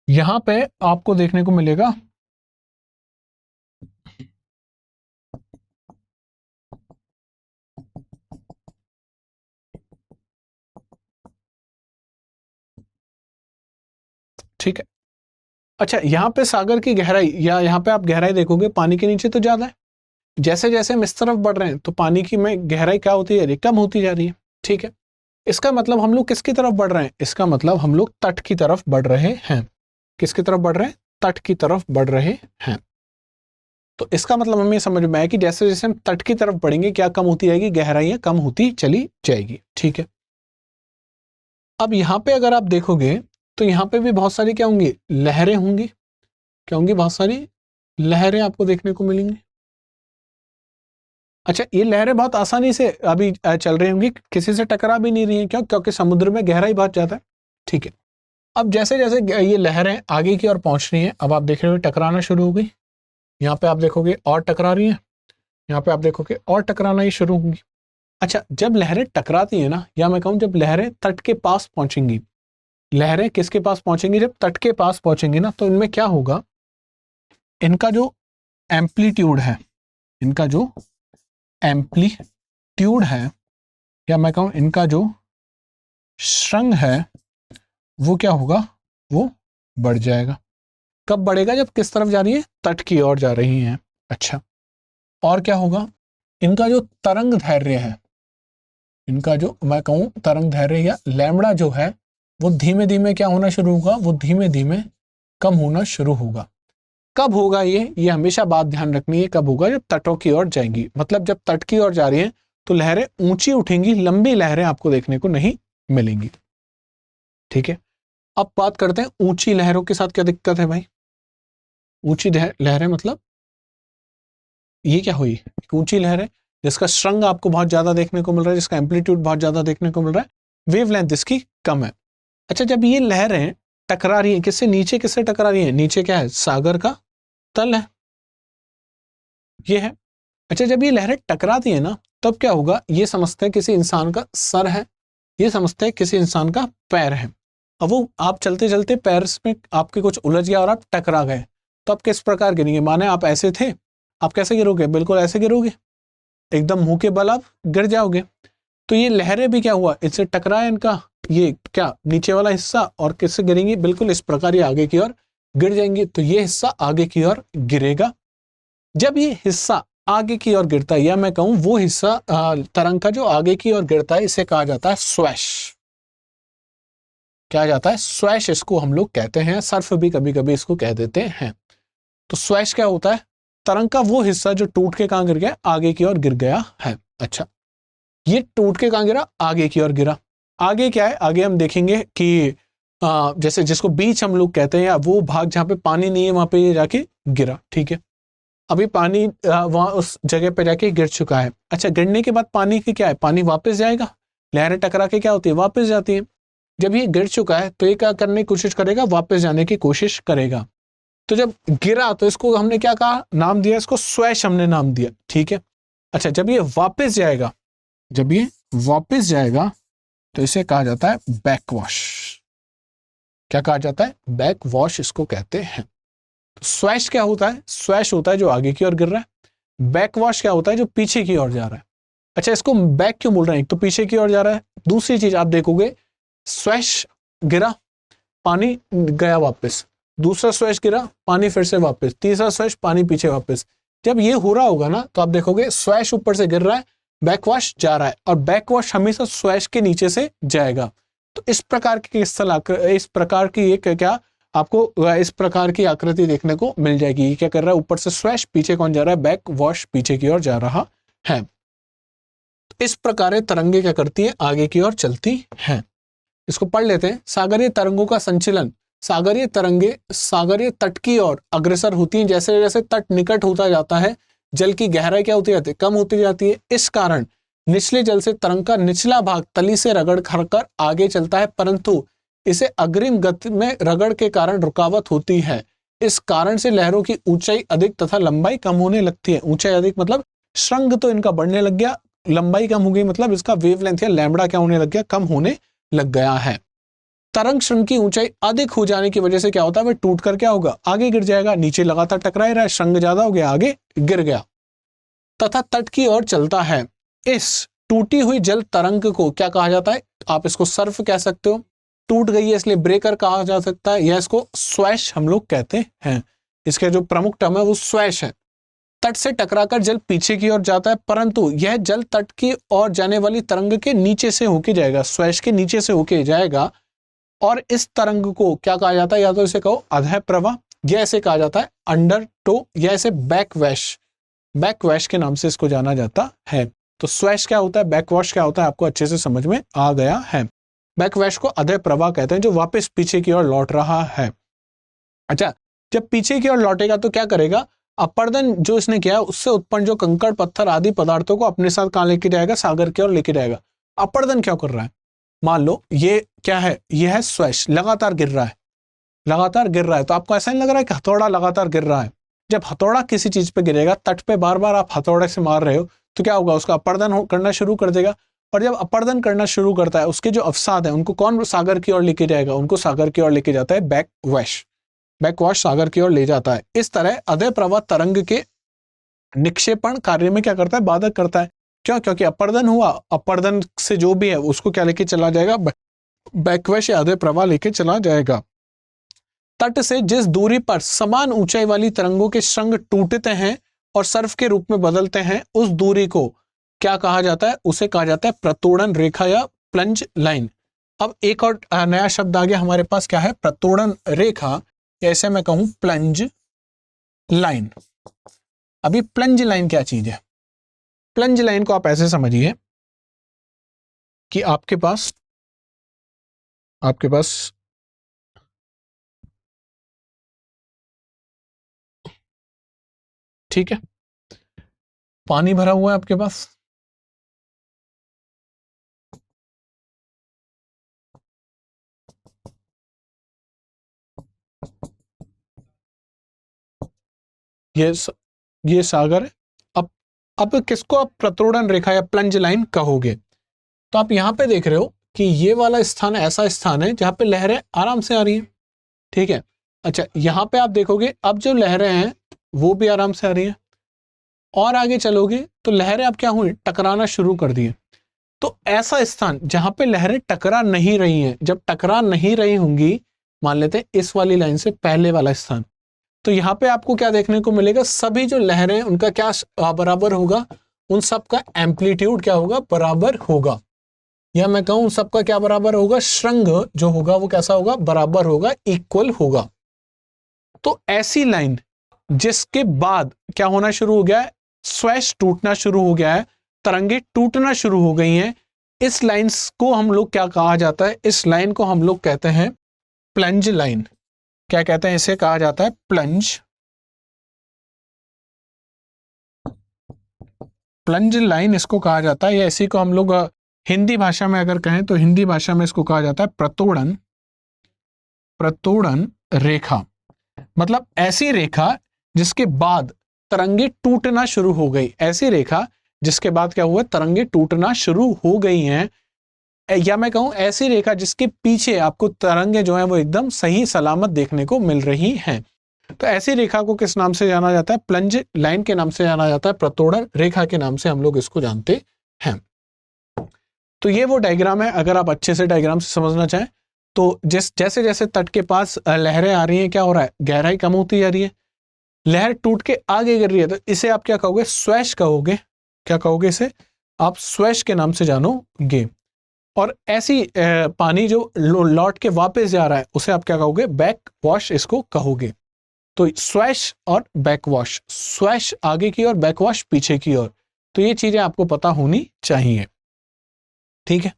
यहां पे आपको देखने को मिलेगा ठीक है। अच्छा, यहाँ पे सागर की गहराई, या यहाँ पे आप गहराई देखोगे पानी के नीचे तो ज्यादा है। जैसे जैसे हम इस तरफ बढ़ रहे हैं तो पानी की में गहराई क्या होती जा रही है? कम होती जा रही है। ठीक है, इसका मतलब हम लोग किसकी तरफ बढ़ रहे हैं? इसका मतलब हम लोग तट की तरफ बढ़ रहे हैं। किसकी तरफ बढ़ रहे हैं? तट की तरफ बढ़ रहे हैं। तो इसका मतलब हमें समझ में आया कि जैसे जैसे हम तट की तरफ बढ़ेंगे, क्या कम होती जाएगी? गहराइयां कम होती चली जाएगी। ठीक है, अब यहाँ पे अगर आप देखोगे तो यहाँ पे भी बहुत सारी क्या होंगी? लहरें होंगी। क्या होंगी? बहुत सारी लहरें आपको देखने को मिलेंगी। अच्छा, ये लहरें बहुत आसानी से अभी चल रही होंगी, किसी से टकरा भी नहीं रही है। क्यों? क्योंकि समुद्र में गहराई बहुत ज्यादा है। ठीक है, अब जैसे जैसे ये लहरें आगे की ओर पहुंच रही हैं, अब आप देख रहे हो टकराना शुरू हो गई। यहाँ पे आप देखोगे और टकरा रही हैं, यहाँ पे आप देखोगे और टकराना ही शुरू होंगी। अच्छा, जब लहरें टकराती है ना, या मैं कहूँ जब लहरें तट के पास पहुंचेंगी, लहरें किसके पास पहुंचेंगी? जब तट के पास पहुंचेंगी ना, तो इनमें क्या होगा? इनका जो एम्पलीट्यूड है, इनका जो एम्पलीट्यूड है, या मैं कहूं इनका जो श्रृंग है, वो क्या होगा? वो बढ़ जाएगा। कब बढ़ेगा? जब किस तरफ जा रही है? तट की ओर जा रही हैं। अच्छा, और क्या होगा? इनका जो तरंग धैर्य है, इनका जो मैं कहूं तरंग धैर्य या लैम्बडा जो है, वो धीमे धीमे क्या होना शुरू होगा? वो धीमे धीमे कम होना शुरू होगा। कब होगा ये हमेशा बात ध्यान रखनी है। कब होगा? जब तटों की ओर जाएंगी। मतलब जब तट की ओर जा रही है तो लहरें ऊंची उठेंगी, लंबी लहरें आपको देखने को नहीं मिलेंगी। ठीक है, अब बात करते हैं ऊंची लहरों के साथ क्या दिक्कत है भाई। ऊंची लहरें मतलब ये क्या हुई? ऊंची लहरें जिसका श्रृंग आपको बहुत ज्यादा देखने को मिल रहा है, जिसका एम्पलीट्यूड बहुत ज्यादा देखने को मिल रहा है, वेवलेंथ इसकी कम है। अच्छा, जब ये लहरें टकरा रही है किससे? नीचे किससे टकरा रही है? नीचे क्या है? सागर का तल है, ये है। अच्छा, जब ये लहरें टकराती है ना, तब क्या होगा? ये समझते हैं किसी इंसान का सर है, ये समझते हैं किसी इंसान का पैर है। अब वो आप चलते चलते पैर में आपके कुछ उलझ गया और आप टकरा गए, तो आप किस प्रकार गिरेंगे? माने आप ऐसे थे, आप कैसे गिरोगे? बिल्कुल ऐसे गिरोगे, एकदम मुंह के बल आप गिर जाओगे। तो ये लहरें भी क्या हुआ? इससे टकराया इनका ये क्या नीचे वाला हिस्सा, और किससे गिरेंगी? बिल्कुल इस प्रकार ये आगे की ओर गिर जाएंगी। तो ये हिस्सा आगे की ओर गिरेगा। जब ये हिस्सा आगे की ओर गिरता है, या मैं कहूं वो हिस्सा तरंग का जो आगे की ओर गिरता है, इसे कहा जाता है स्वैश। क्या जाता है? स्वैश इसको हम लोग कहते हैं। सर्फ भी कभी कभी इसको कह देते हैं। तो स्वैश क्या होता है? तरंग का वो हिस्सा जो टूट के कहां गिर गया? आगे की ओर गिर गया है। अच्छा, ये टूट के कहां गिरा? आगे की ओर गिरा। आगे क्या है, आगे हम देखेंगे कि जैसे जिसको बीच हम लोग कहते हैं, या वो भाग जहाँ पे पानी नहीं है वहां पे ये जाके गिरा। ठीक है, अभी पानी वहां उस जगह पे जाके गिर चुका है। अच्छा, गिरने के बाद पानी की क्या है, पानी वापस जाएगा, लहरें टकरा के क्या होती है, वापस जाती है। जब ये गिर चुका है तो ये क्या करने की कोशिश करेगा, वापस जाने की कोशिश करेगा। तो जब गिरा तो इसको हमने क्या कहा, नाम दिया इसको स्वैश, हमने नाम दिया। ठीक है, अच्छा, जब ये वापस जाएगा, जब ये वापस जाएगा तो इसे कहा जाता है बैकवॉश। क्या कहा जाता है, बैकवॉश इसको कहते हैं। तो स्वैश क्या होता है, स्वैश होता है जो आगे की ओर गिर रहा है, बैकवॉश क्या होता है जो पीछे की ओर जा रहा है। अच्छा, इसको बैक क्यों बोल रहे हैं, एक तो पीछे की ओर जा रहा है, दूसरी चीज आप देखोगे, स्वैश गिरा, पानी गया वापस, दूसरा स्वैश गिरा, पानी फिर से वापस, तीसरा स्वैश, पानी पीछे वापस। जब ये हो रहा होगा ना तो आप देखोगे स्वैश ऊपर से गिर रहा है, बैकवॉश जा रहा है, और बैकवॉश हमेशा स्वैश के नीचे से जाएगा। तो इस प्रकार की इस प्रकार की एक क्या आपको इस प्रकार की आकृति देखने को मिल जाएगी। क्या कर रहा है, ऊपर से स्वैश, पीछे कौन जा रहा है, बैकवॉश पीछे की ओर जा रहा है। तो इस प्रकार तरंगे क्या करती है, आगे की ओर चलती हैं। इसको पढ़ लेते हैं। सागरीय तरंगों का संचलन, सागरीय तरंगे सागरीय तट की ओर अग्रसर होती हैं। जैसे जैसे तट निकट होता जाता है, जल की गहराई क्या होती जाती है, कम होती जाती है। इस कारण निचले जल से तरंग का निचला भाग तली से रगड़ कर आगे चलता है, परंतु इसे अग्रिम गति में रगड़ के कारण रुकावट होती है। इस कारण से लहरों की ऊंचाई अधिक तथा लंबाई कम होने लगती है। ऊंचाई अधिक मतलब श्रृंग तो इनका बढ़ने लग गया, लंबाई कम हो गई मतलब इसका वेवलेंथ या लैम्बडा क्या होने लग गया, कम होने लग गया है। तरंग श्रृंग की ऊंचाई अधिक हो जाने की वजह से क्या होता है, वह टूट कर क्या होगा, आगे गिर जाएगा। नीचे लगातार टकरा रहा है, श्रृंग ज्यादा हो गया, आगे गिर गया तथा तट की ओर चलता है। इस टूटी हुई जल तरंग को क्या कहा जाता है, आप इसको सर्फ कह सकते हो, टूट गई है इसलिए ब्रेकर कहा जा सकता है, या इसको स्वैश हम लोग कहते हैं। इसके जो प्रमुख टर्म है वो स्वैश है। तट से टकराकर जल पीछे की ओर जाता है, परंतु यह जल तट की ओर जाने वाली तरंग के नीचे से होके जाएगा, स्वैश के नीचे से होके जाएगा। और इस तरंग को क्या कहा जाता है, या तो इसे कहो अधः प्रवाह, या इसे कहा जाता है अंडर टो, या इसे बैकवैश, बैकवैश के नाम से इसको जाना जाता है। तो स्वैश क्या होता है, बैकवॉश क्या होता है, आपको अच्छे से समझ में आ गया है। बैकवैश को अधः प्रवाह कहते हैं, जो वापस पीछे की ओर लौट रहा है। अच्छा, जब पीछे की ओर लौटेगा तो क्या करेगा, अपर्दन जो इसने किया उससे उत्पन्न जो कंकड़ पत्थर आदि पदार्थों को अपने साथ कहां लेके जाएगा, सागर की ओर लेके जाएगा। अपर्दन क्या कर रहा है, मान लो ये क्या है, ये है स्वैश, लगातार गिर रहा है, लगातार गिर रहा है। तो आपको ऐसा नहीं लग रहा है कि हथौड़ा लगातार गिर रहा है। जब हथौड़ा किसी चीज पे गिरेगा, तट पे बार बार आप हथौड़े से मार रहे हो, तो क्या होगा, उसका अपर्दन करना शुरू कर देगा। और जब अपर्दन करना शुरू करता है, उसके जो अवसाद है उनको कौन सागर की ओर लेके जाएगा, उनको सागर की ओर लेके जाता है बैकवैश, बैकवॉश सागर की ओर ले जाता है। इस तरह अधः प्रवाह तरंग के निक्षेपण कार्य में क्या करता है, बाधक करता है। क्यों, क्योंकि अपर्दन हुआ, अपर्दन से जो भी है उसको क्या लेके चला जाएगा, बैकवैश या अधः प्रवाह लेके चला जाएगा। तट से जिस दूरी पर समान ऊंचाई वाली तरंगों के श्रृंग टूटते हैं और सर्फ के रूप में बदलते हैं, उस दूरी को क्या कहा जाता है, उसे कहा जाता है प्रतोड़न रेखा या प्लंज लाइन। अब एक और नया शब्द आ गया हमारे पास, क्या है, प्रतोड़न रेखा, या ऐसे मैं कहूं प्लंज लाइन। अभी प्लंज लाइन क्या चीज है, प्लंज लाइन को आप ऐसे समझिए कि आपके पास ठीक है, पानी भरा हुआ है आपके पास, ये सागर है। अब किसको आप प्रतोड़न रेखा या प्लंज लाइन कहोगे, तो आप यहां पे देख रहे हो कि ये वाला स्थान ऐसा स्थान है जहां पे लहरें आराम से आ रही हैं। ठीक है, अच्छा, यहां पे आप देखोगे अब जो लहरें हैं वो भी आराम से आ रही हैं, और आगे चलोगे तो लहरें अब क्या हुई, टकराना शुरू कर दी। तो ऐसा स्थान जहां पे लहरें टकरा नहीं रही हैं, जब टकरा नहीं रही होंगी, मान लेते हैं इस वाली लाइन से पहले वाला स्थान, तो यहाँ पे आपको क्या देखने को मिलेगा, सभी जो लहरें उनका क्या बराबर होगा, उन सब का एम्पलीट्यूड क्या होगा, बराबर होगा। या मैं कहूं सबका क्या बराबर होगा, श्रृंग जो होगा वो कैसा होगा, बराबर होगा, इक्वल होगा। तो ऐसी लाइन जिसके बाद क्या होना शुरू हो गया है, स्वैश टूटना शुरू हो गया है, तरंगे टूटना शुरू हो गई हैं, इस लाइंस को हम लोग क्या कहा जाता है, इस लाइन को हम लोग कहते हैं प्लंज लाइन। क्या कहते हैं, इसे कहा जाता है प्लंज, प्लंज लाइन इसको कहा जाता है, या इसी को हम लोग हिंदी भाषा में अगर कहें तो हिंदी भाषा में इसको कहा जाता है प्रतोड़न, प्रतोड़न रेखा। मतलब ऐसी रेखा जिसके बाद तरंगे टूटना शुरू हो गई, ऐसी रेखा जिसके बाद क्या हुआ, तरंगे टूटना शुरू हो गई हैं, या मैं कहूं ऐसी रेखा जिसके पीछे आपको तरंगे जो हैं वो एकदम सही सलामत देखने को मिल रही हैं। तो ऐसी रेखा को किस नाम से जाना जाता है, प्लंज लाइन के नाम से जाना जाता है, प्रतोड़न रेखा के नाम से हम लोग इसको जानते हैं। तो ये वो डायग्राम है, अगर आप अच्छे से डायग्राम से समझना चाहें तो जैसे जैसे तट के पास लहरें आ रही हैं, क्या हो रहा है, गहराई कम होती जा रही है, लहर टूट के आगे गिर रही है, तो इसे आप क्या कहोगे, स्वैश कहोगे। क्या कहोगे, इसे आप स्वैश के नाम से जानोगे। और ऐसी पानी जो लौट के वापस जा रहा है उसे आप क्या कहोगे, बैक वॉश इसको कहोगे। तो स्वैश और बैक वॉश, स्वैश आगे की और बैक वॉश पीछे की ओर, तो ये चीजें आपको पता होनी चाहिए, ठीक है।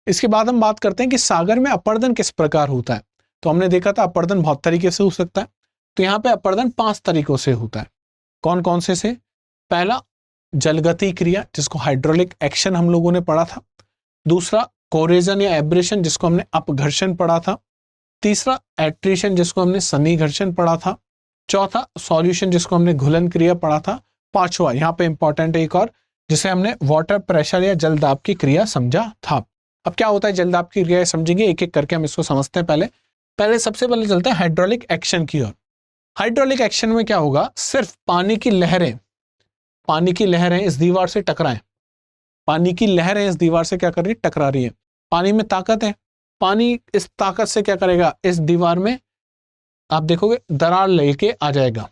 इसके बाद हम बात करते हैं कि सागर में अपर्दन किस प्रकार होता है। तो हमने देखा था अपर्दन बहुत तरीके से हो सकता है, तो यहाँ पे अपर्दन 5 तरीकों से होता है। कौन कौन से? पहला जलगति क्रिया, जिसको हाइड्रोलिक एक्शन हम लोगों ने पढ़ा था। दूसरा कोरेजन या एब्रेशन, जिसको हमने अपघर्षण पढ़ा था। तीसरा एट्रिशन, जिसको हमने सन्निघर्षण पढ़ा था। चौथा सॉल्यूशन, जिसको हमने घुलन क्रिया पढ़ा था। पांचवा यहाँ पे इंपॉर्टेंट एक और, जिसे हमने वाटर प्रेशर या जलदाब की क्रिया समझा था। अब क्या होता है जलदाब की क्रिया, समझेंगे एक एक करके हम इसको समझते हैं। पहले सबसे पहले चलते हैं हाइड्रोलिक एक्शन की ओर। हाइड्रोलिक एक्शन में क्या होगा, सिर्फ पानी की लहरें इस दीवार से टकराएं, पानी की लहरें इस दीवार से क्या कर रही है, टकरा रही है। पानी में ताकत है, पानी इस ताकत से क्या करेगा, इस दीवार में आप देखोगे दरार लेके आ जाएगा।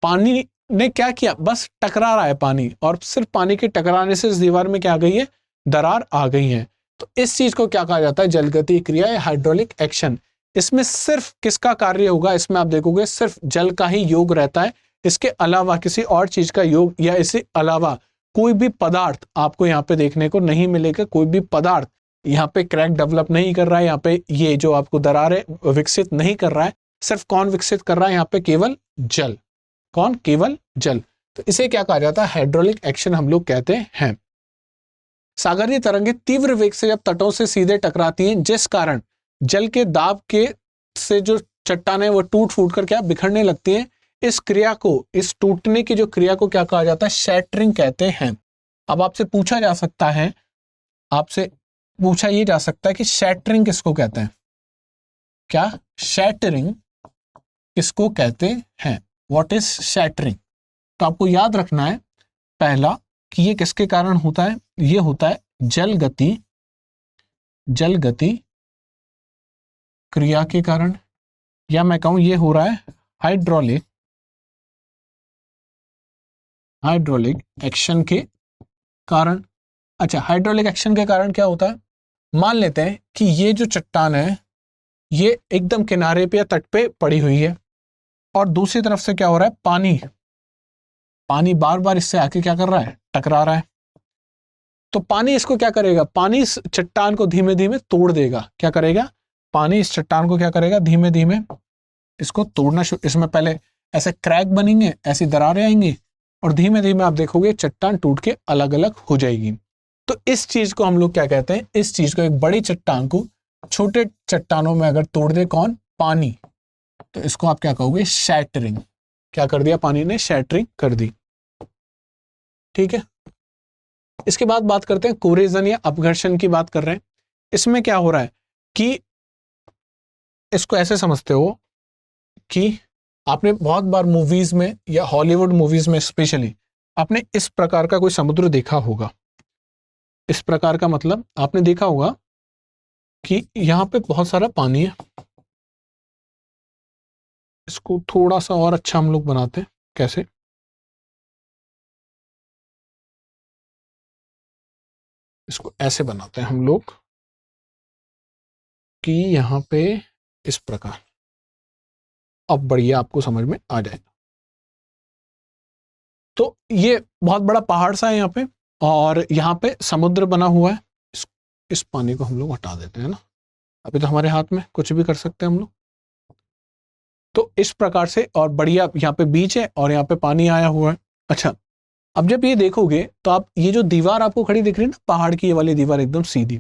पानी ने क्या किया, बस टकरा रहा है पानी, और सिर्फ पानी के टकराने से इस दीवार में क्या आ गई है, दरार आ गई है। तो इस चीज को क्या कहा जाता है, जलगति क्रिया या हाइड्रोलिक एक्शन। इसमें सिर्फ किसका कार्य होगा, इसमें आप देखोगे सिर्फ जल का ही योग रहता है, इसके अलावा किसी और चीज का योग या इसके अलावा कोई भी पदार्थ आपको यहाँ पे देखने को नहीं मिलेगा। कोई भी पदार्थ यहाँ पे क्रैक डेवलप नहीं कर रहा है, यहाँ पे ये जो आपको दरार है विकसित नहीं कर रहा है। सिर्फ कौन विकसित कर रहा है यहाँ पे, केवल जल। कौन, केवल जल। तो इसे क्या कहा जाता है, हाइड्रोलिक एक्शन हम लोग कहते हैं। सागरीय तरंगें तीव्र वेग से जब तटों से सीधे टकराती हैं, जिस कारण जल के दाब के से जो चट्टानें वो टूट फूट कर क्या बिखरने लगती हैं, इस क्रिया को, इस टूटने की जो क्रिया को क्या कहा जाता है, शैटरिंग कहते हैं। अब आपसे पूछा जा सकता है, आपसे पूछा ये जा सकता है कि शैटरिंग किसको कहते हैं, क्या शैटरिंग किसको कहते हैं, व्हाट इज शैटरिंग। तो आपको याद रखना है पहला कि ये किसके कारण होता है, ये होता है जल गति क्रिया के कारण, या मैं कहूं ये हो रहा है हाइड्रोलिक एक्शन के कारण। अच्छा, हाइड्रोलिक एक्शन के कारण क्या होता है, मान लेते हैं कि ये जो चट्टान है ये एकदम किनारे पे या तट पे पड़ी हुई है, और दूसरी तरफ से क्या हो रहा है, पानी बार बार इससे आके क्या कर रहा है, टकरा रहा है। तो पानी इसको क्या करेगा, पानी इस चट्टान को धीमे धीमे तोड़ देगा। क्या करेगा, पानी इस चट्टान को क्या करेगा, धीमे धीमे इसको तोड़ना शुरू। इसमें पहले ऐसे क्रैक बनेंगे, ऐसी दरारें आएंगी, और धीमे धीमे आप देखोगे चट्टान टूट के अलग अलग हो जाएगी। तो इस चीज को हम लोग क्या कहते हैं, इस चीज को, एक बड़ी चट्टान को छोटे चट्टानों में अगर तोड़ दे कौन, पानी, तो इसको आप क्या कहोगे, शैटरिंग। क्या कर दिया, पानी ने शैटरिंग कर दी। ठीक है, इसके बाद बात करते हैं कोरेजन या अपघर्षण की बात कर रहे हैं। इसमें क्या हो रहा है कि इसको ऐसे समझते हो कि आपने बहुत बार मूवीज में या हॉलीवुड मूवीज में स्पेशली आपने इस प्रकार का कोई समुद्र देखा होगा। इस प्रकार का मतलब आपने देखा होगा कि यहां पे बहुत सारा पानी है। इसको थोड़ा सा और अच्छा हम लोग बनाते हैं, कैसे, इसको ऐसे बनाते हैं हम लोग कि यहां पे इस प्रकार, अब बढ़िया आपको समझ में आ जाएगा। तो ये बहुत बड़ा पहाड़ सा है यहाँ पे, और यहाँ पे समुद्र बना हुआ है, इस पानी को हम लोग हटा देते हैं ना, अभी तो हमारे हाथ में कुछ भी कर सकते हैं हम लोग। तो इस प्रकार से, और बढ़िया यहाँ पे बीच है और यहाँ पे पानी आया हुआ है। अच्छा, अब जब ये देखोगे तो आप ये जो दीवार आपको खड़ी दिख रही है ना, पहाड़ की ये वाली दीवार एकदम सीधी,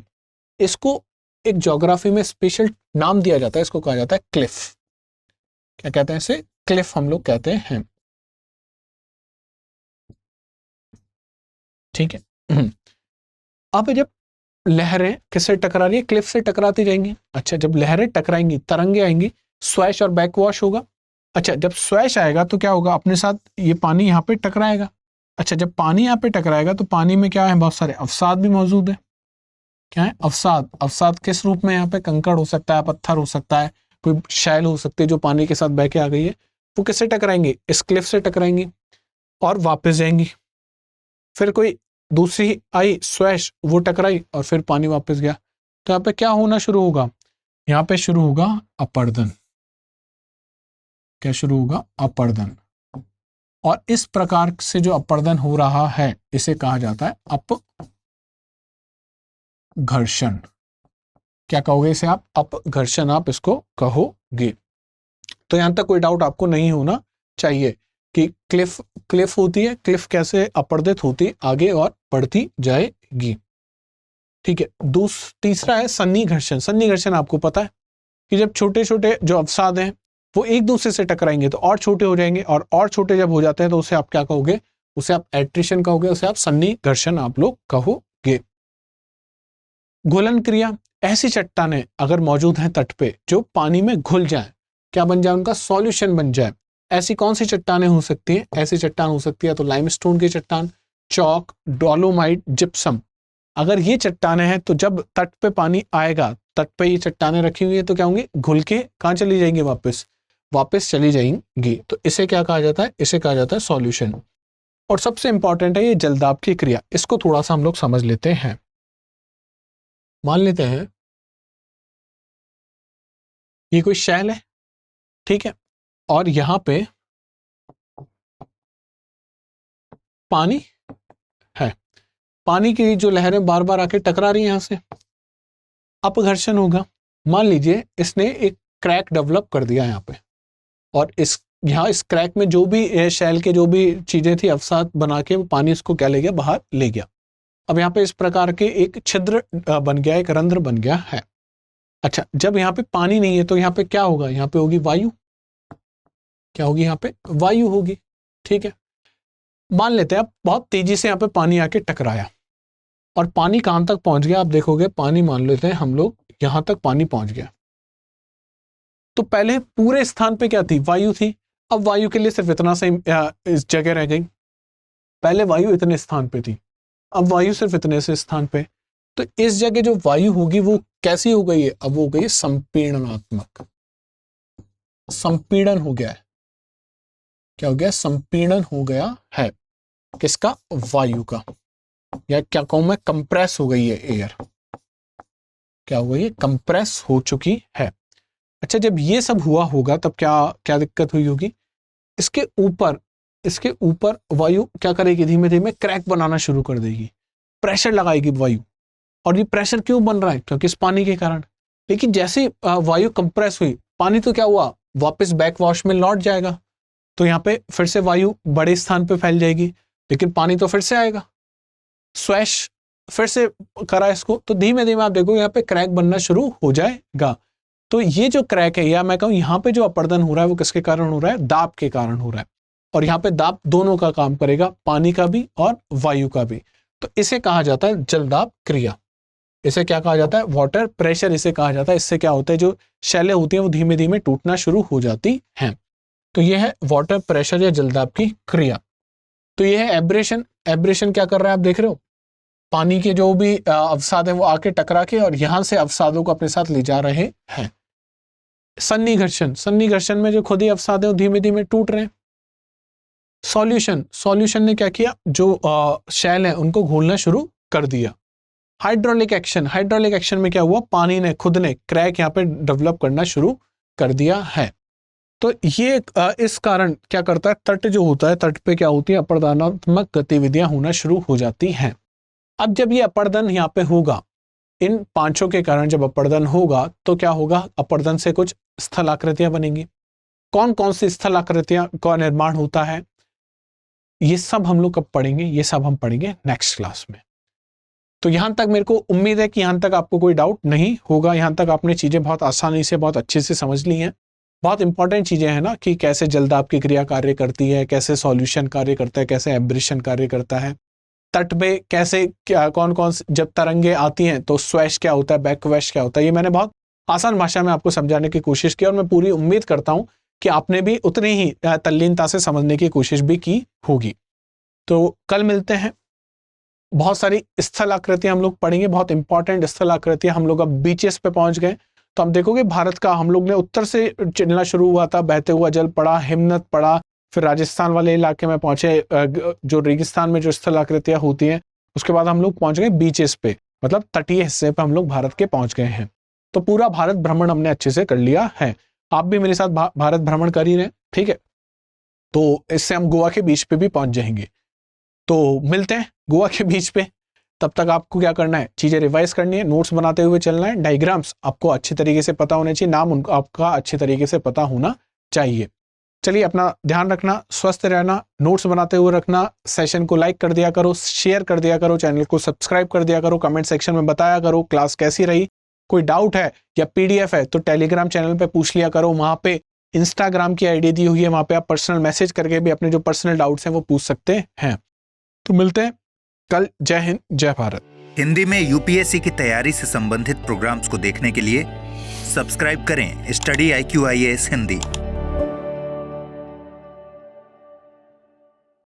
इसको एक ज्योग्राफी में स्पेशल नाम दिया जाता है, इसको कहा जाता है क्लिफ। क्या कहते हैं इसे? क्लिफ हम लोग कहते हैं। ठीक है। अब जब लहरें किससे टकरा रही है? क्लिफ से टकराती जाएंगी। अच्छा, जब लहरें टकराएंगी, तरंगे आएंगी, स्वैश और बैकवॉश होगा। अच्छा, जब स्वैश आएगा तो क्या होगा? अपने साथ ये पानी यहाँ पे टकराएगा। अच्छा, जब पानी यहाँ पे टकराएगा तो पानी में क्या है? बहुत सारे अवसाद भी मौजूद है। क्या है? अवसाद। अवसाद किस रूप में? यहाँ पे कंकड़ हो सकता है, पत्थर हो सकता है, कोई शैल हो सकती है जो पानी के साथ बह के आ गई है। वो किससे टकराएंगे? इस क्लिफ से टकराएंगी और वापस जाएंगी। फिर कोई दूसरी आई स्वैश, वो टकराई और फिर पानी वापस गया। तो यहाँ पे क्या होना शुरू होगा? यहाँ पे शुरू होगा अपरदन। क्या शुरू होगा? अपरदन। और इस प्रकार से जो अपरदन हो रहा है इसे कहा जाता है अपघर्षण। क्या कहोगे इसे आप? अपघर्षण आप इसको कहोगे। तो यहां तक कोई डाउट आपको नहीं होना चाहिए कि क्लिफ होती है, क्लिफ कैसे अपरदित होती आगे और बढ़ती जाएगी। ठीक है। तीसरा है सन्नी घर्षण। सन्नी घर्षण आपको पता है कि जब छोटे छोटे जो अवसाद हैं वो एक दूसरे से टकराएंगे तो और छोटे हो जाएंगे, और छोटे जब हो जाते हैं तो उसे आप क्या कहोगे? उसे आप एट्रिशन कहोगे, उसे आप सन्नी घर्षण आप लोग कहोगे। घुलन क्रिया। ऐसी चट्टानें अगर मौजूद हैं तट पे जो पानी में घुल जाए, क्या बन जाए? उनका सॉल्यूशन बन जाए। ऐसी कौन सी चट्टानें हो सकती हैं? ऐसी चट्टान हो सकती है तो लाइमस्टोन की चट्टान, चौक, डोलोमाइट, जिप्सम। अगर ये चट्टानें हैं तो जब तट पे पानी आएगा, तट पे ये चट्टानें रखी हुई है तो क्या होंगी? घुल के कहाँ चली जाएंगी? वापस चली जाएंगी। तो इसे क्या कहा जाता है? इसे कहा जाता है सॉल्यूशन। और सबसे इंपॉर्टेंट है ये जलदाब की क्रिया। इसको थोड़ा सा हम लोग समझ लेते हैं। मान लेते हैं ये कोई शैल है, ठीक है, और यहां पे पानी है। पानी की जो लहरें बार बार आके टकरा रही हैं यहां से, अपघर्षण होगा। मान लीजिए इसने एक क्रैक डेवलप कर दिया यहाँ पे, और इस क्रैक में जो भी शैल के जो भी चीजें थी अवसाद बना के वो पानी इसको क्या ले गया? बाहर ले गया। अब यहाँ पे इस प्रकार के एक छिद्र बन गया, एक रंध्र बन गया है। अच्छा, जब यहाँ पे पानी नहीं है तो यहाँ पे क्या होगा? यहाँ पे होगी वायु। क्या होगी? यहाँ पे वायु होगी। ठीक है। मान लेते हैं अब बहुत तेजी से यहाँ पे पानी आके टकराया और पानी कहां तक पहुंच गया? आप देखोगे पानी, मान लेते हैं हम लोग यहां तक पानी पहुंच गया। तो पहले पूरे स्थान पे क्या थी? वायु थी। अब वायु के लिए सिर्फ इतना से इस जगह रह गई। पहले वायु इतने स्थान पे थी, अब वायु सिर्फ इतने से स्थान पे। तो इस जगह जो वायु होगी वो कैसी हो गई है? अब वो हो गई संपीड़नात्मक। संपीड़न हो गया है। क्या हो गया? संपीड़न हो गया है। किसका? वायु का। या क्या कहूं मैं? कंप्रेस हो गई है एयर। क्या हो गई है? कंप्रेस हो चुकी है। अच्छा, जब ये सब हुआ होगा तब क्या क्या दिक्कत हुई होगी? इसके ऊपर वायु क्या करेगी? धीमे धीमे क्रैक बनाना शुरू कर देगी, प्रेशर लगाएगी वायु। और ये प्रेशर क्यों बन रहा है? क्योंकि इस पानी के कारण। लेकिन जैसे वायु कंप्रेस हुई, पानी तो क्या हुआ? वापस बैकवॉश में लौट जाएगा। तो यहाँ पे फिर से वायु बड़े स्थान पे फैल जाएगी, लेकिन पानी तो फिर से आएगा। स्वैश फिर से करा इसको, तो धीमे धीमे आप देखो यहाँ पे क्रैक बनना शुरू हो जाएगा। तो ये जो क्रैक है, या मैं कहूँ यहाँ पे जो अपरदन हो रहा है वो किसके कारण हो रहा है? दाब के कारण हो रहा है। और यहाँ पे दाब दोनों का काम करेगा, पानी का भी और वायु का भी। तो इसे कहा जाता है जलदाब क्रिया। इसे क्या कहा जाता है? वाटर प्रेशर इसे कहा जाता है। इससे क्या होता है? जो शैलें होती हैं वो धीमे धीमे टूटना शुरू हो जाती हैं। तो यह है वाटर प्रेशर या जलदाब की क्रिया। तो यह है एब्रेशन। एब्रेशन क्या कर रहा है? आप देख रहे हो पानी के जो भी अवसाद है वो आके टकरा के और यहां से अवसादों को अपने साथ ले जा रहे हैं। सन्नी घर्षण। सन्नी घर्षण में जो खुद ही अवसाद है वो धीमे धीमे टूट रहे हैं। सॉल्यूशन। सॉल्यूशन ने क्या किया? जो शैल है उनको घोलना शुरू कर दिया। Hydraulic action. हाइड्रोलिक एक्शन में क्या हुआ? पानी ने खुद ने क्रैक यहाँ पे डेवलप करना शुरू कर दिया है। तो ये इस कारण क्या करता है? तट जो होता है, तट पे क्या होती है? अपरदनात्मक गतिविधियां होना शुरू हो जाती हैं। अब जब ये अपरदन यहाँ पे होगा, इन पांचों के कारण जब अपर्दन होगा तो क्या होगा, अपर्दन से कुछ स्थल आकृतियां बनेंगी। कौन कौन सी स्थल आकृतियां का निर्माण होता है, ये सब हम लोग कब पढ़ेंगे, ये सब हम पढ़ेंगे नेक्स्ट क्लास में। तो यहां तक मेरे को उम्मीद है कि यहां तक आपको कोई डाउट नहीं होगा, यहां तक आपने चीजें बहुत आसानी से बहुत अच्छे से समझ ली हैं। बहुत इंपॉर्टेंट चीजें हैं ना, कि कैसे जलदाब की क्रिया कार्य करती है, कैसे सॉल्यूशन कार्य करता है, कैसे एब्रेशन कार्य करता है, तट पे कैसे क्या कौन कौन जब तरंगे आती हैं तो स्वैश क्या होता है, बैकवैश क्या होता है, ये मैंने बहुत आसान भाषा में आपको समझाने की कोशिश की और मैं पूरी उम्मीद करता हूं कि आपने भी उतनी ही तल्लीनता से समझने की कोशिश भी की होगी। तो कल मिलते हैं। बहुत सारी स्थल आकृतियां हम लोग पढ़ेंगे, बहुत इंपॉर्टेंट स्थल आकृतियां। हम लोग अब बीचेस पे पहुंच गए, तो हम देखोगे भारत का हम लोग ने उत्तर से चलना शुरू हुआ था, बहते हुआ जल पड़ा, हिमनद पड़ा, फिर राजस्थान वाले इलाके में पहुंचे, जो रेगिस्तान में जो स्थल आकृतियां होती हैं, उसके बाद हम लोग पहुंच गए बीचेस पे, मतलब तटीय हिस्से पे हम लोग भारत के पहुंच गए हैं। तो पूरा भारत भ्रमण हमने अच्छे से कर लिया है। आप भी मेरे साथ भारत भ्रमण कर ही रहे, ठीक है। तो इससे हम गोवा के बीच पे भी पहुंच जाएंगे। तो मिलते हैं गोवा के बीच पे। तब तक आपको क्या करना है, चीजें रिवाइज करनी है, नोट्स बनाते हुए चलना है, डायग्राम्स आपको अच्छी तरीके से पता होने चाहिए, नाम उनका आपका अच्छी तरीके से पता होना चाहिए। चलिए, अपना ध्यान रखना, स्वस्थ रहना, नोट्स बनाते हुए रखना, सेशन को लाइक कर दिया करो, शेयर कर दिया करो, चैनल को सब्सक्राइब कर दिया करो, कमेंट सेक्शन में बताया करो क्लास कैसी रही। कोई डाउट है या पीडीएफ है तो टेलीग्राम चैनल पे पूछ लिया करो, वहां पे इंस्टाग्राम की आईडी दी हुई है, वहां पे आप पर्सनल मैसेज करके भी अपने जो पर्सनल डाउट्स हैं वो पूछ सकते हैं। तो मिलते हैं कल। जय हिंद, जय भारत। हिंदी में यूपीएससी की तैयारी से संबंधित प्रोग्राम्स को देखने के लिए सब्सक्राइब करें स्टडी IQ IAS हिंदी।